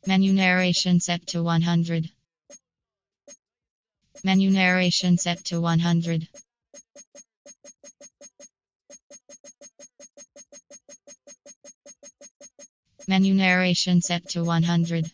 Menu narration set to 100. Menu narration set to 100. Menu narration set to 100.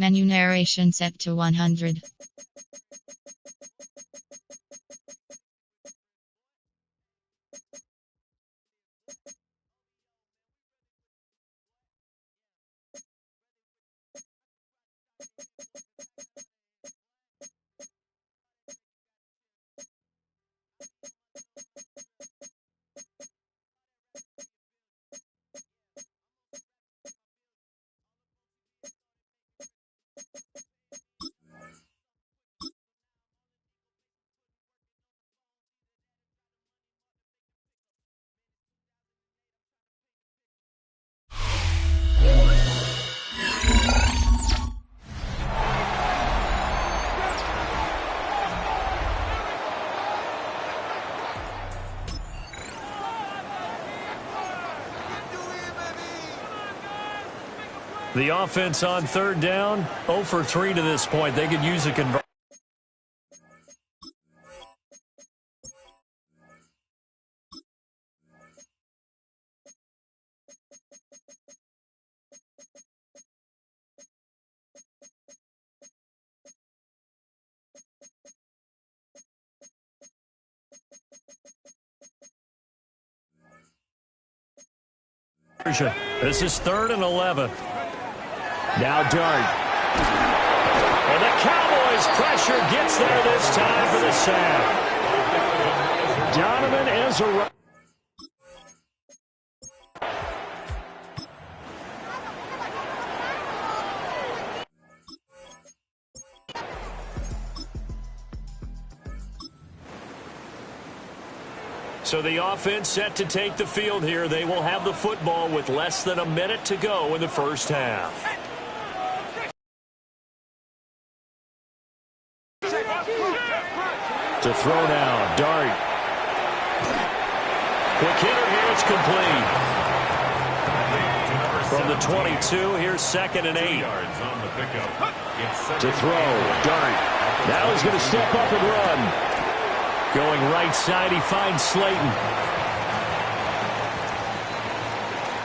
Menu narration set to 100. The offense on third down, 0 for 3 to this point. They could use a conversion. This is 3rd and 11. Now Dart. And the Cowboys pressure gets there this time for the sack. Donovan Ezra. So the offense set to take the field here. They will have the football with less than a minute to go in the first half. To throw now, Dart. Quick hitter here, it's complete. From the 22, here's 2nd and 8. To throw, Dart. Now he's going to step up and run. Going right side, he finds Slayton.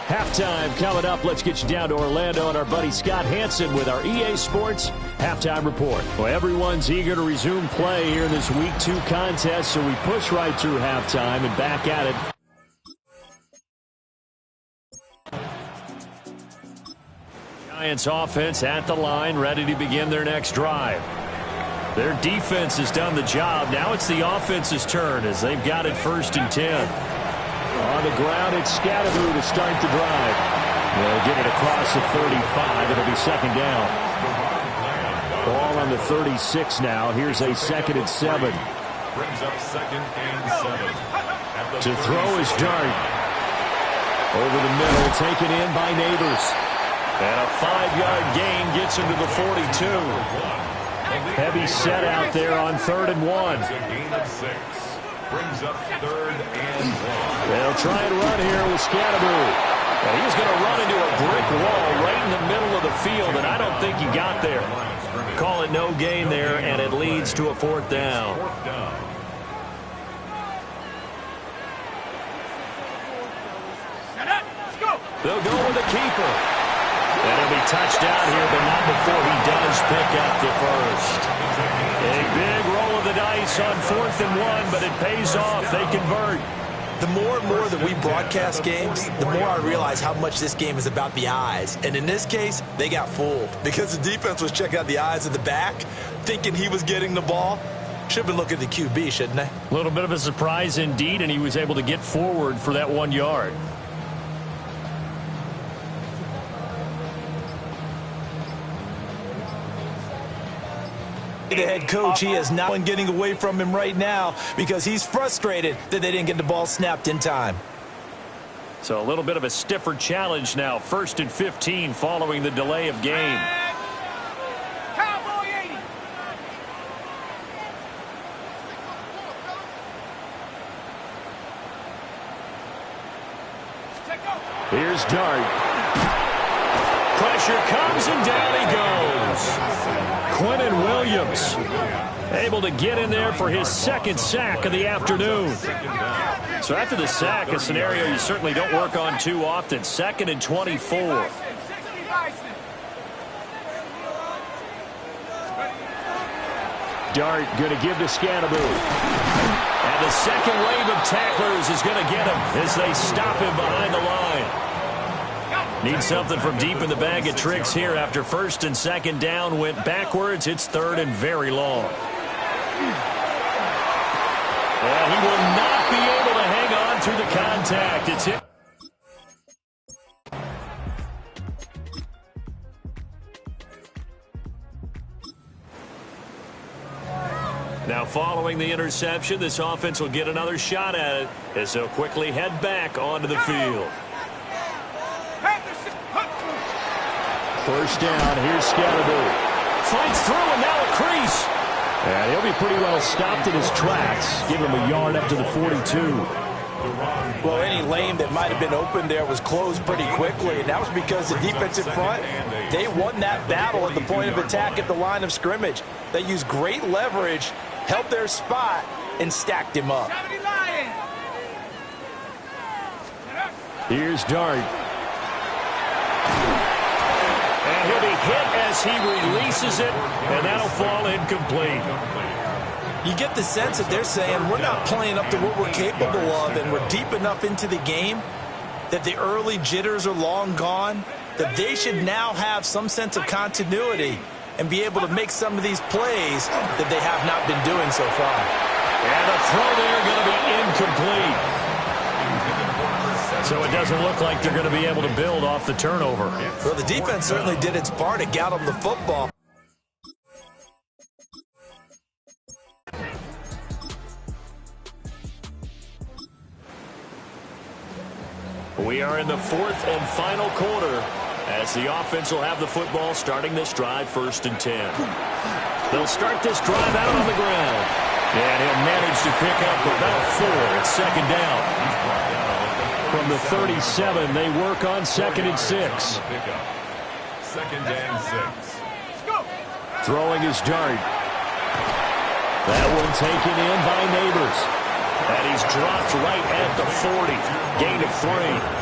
Halftime coming up. Let's get you down to Orlando and our buddy Scott Hanson with our EA Sports Halftime Report. Well, everyone's eager to resume play here in this Week 2 contest, so we push right through halftime and back at it. Giants offense at the line, ready to begin their next drive. Their defense has done the job. Now it's the offense's turn as they've got it 1st and 10. On the ground, it's Scatteroo to start the drive. They'll get it across the 35. It'll be 2nd down. Ball on the 36 now. Here's a 2nd and 7. Brings up 2nd and 7. To throw is Dart. Over the middle, taken in by Neighbors. And a 5-yard gain gets him to the 42. Heavy set out there on 3rd and 1. Gain of 6. Brings up 3rd and 1. They'll try and run here with Scatteroo. And he's going to run into a brick wall right in the middle of the field, and I don't think he got there. Call it no gain there, and it leads to a 4th down. They'll go with the keeper. And it'll be touchdown here, but not before he does pick up the first. A big roll of the dice on 4th and 1, but it pays off. They convert. The more and more that we broadcast games, the more I realize how much this game is about the eyes. And in this case, they got fooled because the defense was checking out the eyes of the back, thinking he was getting the ball. Should have been looking at the QB, shouldn't they? A little bit of a surprise indeed, and he was able to get forward for that 1 yard. The head coach, he is not getting away from him right now because he's frustrated that they didn't get the ball snapped in time. So a little bit of a stiffer challenge now. 1st and 15 following the delay of game. Here's Dart. Pressure comes and down he goes. Quentin Williams able to get in there for his 2nd sack of the afternoon. So after the sack, a scenario you certainly don't work on too often. 2nd and 24. Dart going to give to Scannaboo. And the second wave of tacklers is going to get him as they stop him behind the line. Need something from deep in the bag of tricks here after 1st and 2nd down went backwards. It's 3rd and very long. And he will not be able to hang on through the contact. It's hit. Now following the interception, this offense will get another shot at it as they'll quickly head back onto the field. 1st down, here's Scannaboo. Fights through and now a crease. And he'll be pretty well stopped in his tracks. Give him a yard up to the 42. Well, any lane that might have been open there was closed pretty quickly, and that was because the defensive front, they won that battle at the point of attack at the line of scrimmage. They used great leverage, held their spot, and stacked him up. Here's Dart. And he'll be hit as he releases it, and that'll fall incomplete. You get the sense that they're saying we're not playing up to what we're capable of, and we're deep enough into the game that the early jitters are long gone, that they should now have some sense of continuity and be able to make some of these plays that they have not been doing so far. And the throw there going to be incomplete. So it doesn't look like they're going to be able to build off the turnover. Well, the defense certainly did its part to get them the football. We are in the 4th and final quarter as the offense will have the football starting this drive 1st and 10. They'll start this drive out on the ground. And he'll manage to pick up about 4 at 2nd down. From the 37, they work on 2nd and 6. 2nd and 6. Throwing his Dart. That one taken in by Neighbors. And he's dropped right at the 40. Gain of 3.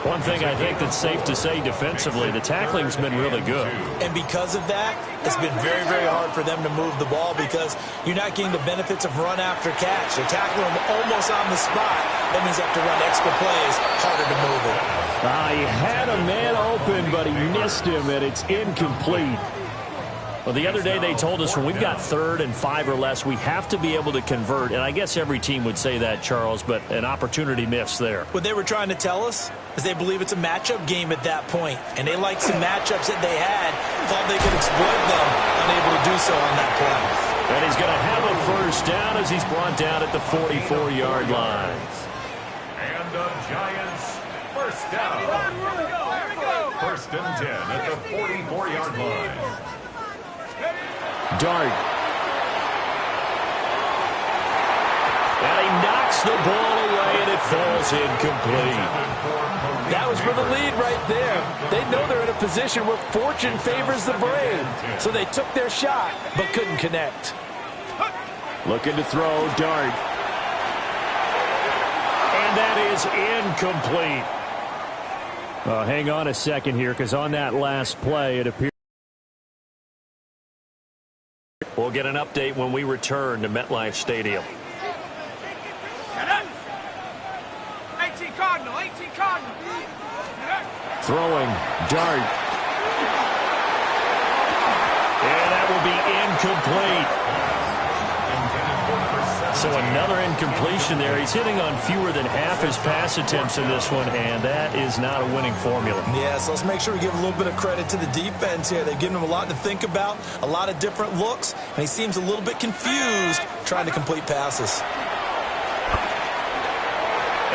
One thing I think that's safe to say defensively, the tackling's been really good. And because of that, it's been very, very hard for them to move the ball because you're not getting the benefits of run after catch. They're tackling them almost on the spot. That means they have to run extra plays, harder to move it. He had a man open, but he missed him, and it's incomplete. Well, the other day they told us when we've got 3rd and 5 or less, we have to be able to convert. And I guess every team would say that, Charles, but an opportunity missed there. What they were trying to tell us is they believe it's a matchup game at that point. And they liked some matchups that they had, thought they could exploit them, unable to do so on that play. And he's going to have a 1st down as he's brought down at the 44-yard line. And the Giants, 1st down. 1st and 10 at the 44-yard line. Dart. And he knocks the ball away, and it falls incomplete. That was for the lead right there. They know they're in a position where fortune favors the brave. So they took their shot, but couldn't connect. Looking to throw, Dart. And that is incomplete. Hang on a second here, because on that last play, it appears we'll get an update when we return to MetLife Stadium. 18 Cardinal, 18 Cardinal. Throwing, Dart. And that will be incomplete. So another incompletion there. He's hitting on fewer than half his pass attempts in this one, and that is not a winning formula. Yeah, so let's make sure we give a little bit of credit to the defense here. They've given him a lot to think about, a lot of different looks, and he seems a little bit confused trying to complete passes.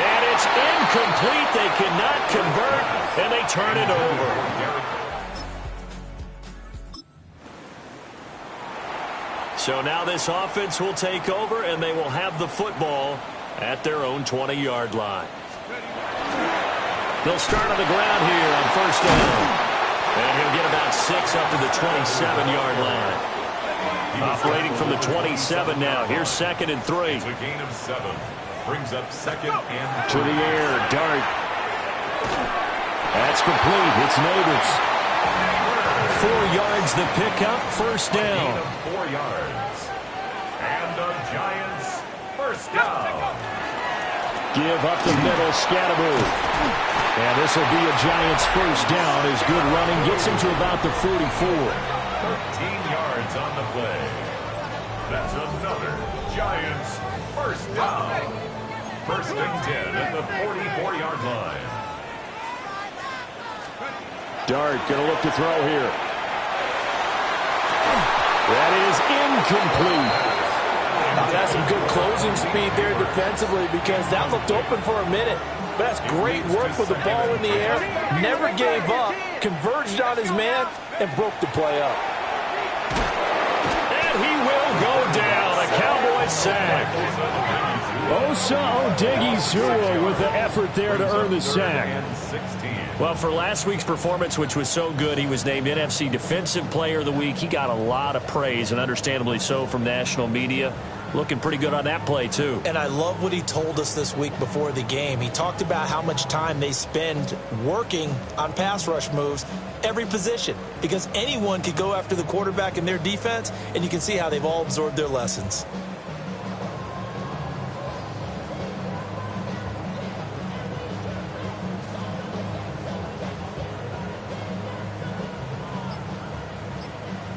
And it's incomplete. They cannot convert, and they turn it over. So now this offense will take over, and they will have the football at their own 20-yard line. They'll start on the ground here on first down. And he'll get about 6 up to the 27-yard line. Operating from the 27 now. Here's 2nd and 3. It's a gain of 7. Brings up 2nd and 3. To the air, Dart. That's complete. It's Neighbors. 4 yards the pickup, first down. Gain of 4 yards. And the Giants first down. Give up the middle, Scatteroo. And this will be a Giants first down as good running gets him to about the 44. 13 yards on the play. That's another Giants first down. 1st and 10 at the 44-yard line. Dart going to look to throw here. That is incomplete. That's some good closing speed there defensively because that looked open for a minute. But that's great work with the ball in the air. Never gave up, converged on his man, and broke the play up. And he will go down. A Cowboy sack. Osa Odighizuwa with the effort there to earn the sack. Well, for last week's performance, which was so good, he was named NFC Defensive Player of the Week. He got a lot of praise, and understandably so, from national media. Looking pretty good on that play, too. And I love what he told us this week before the game. He talked about how much time they spend working on pass rush moves, every position, because anyone could go after the quarterback in their defense, and you can see how they've all absorbed their lessons.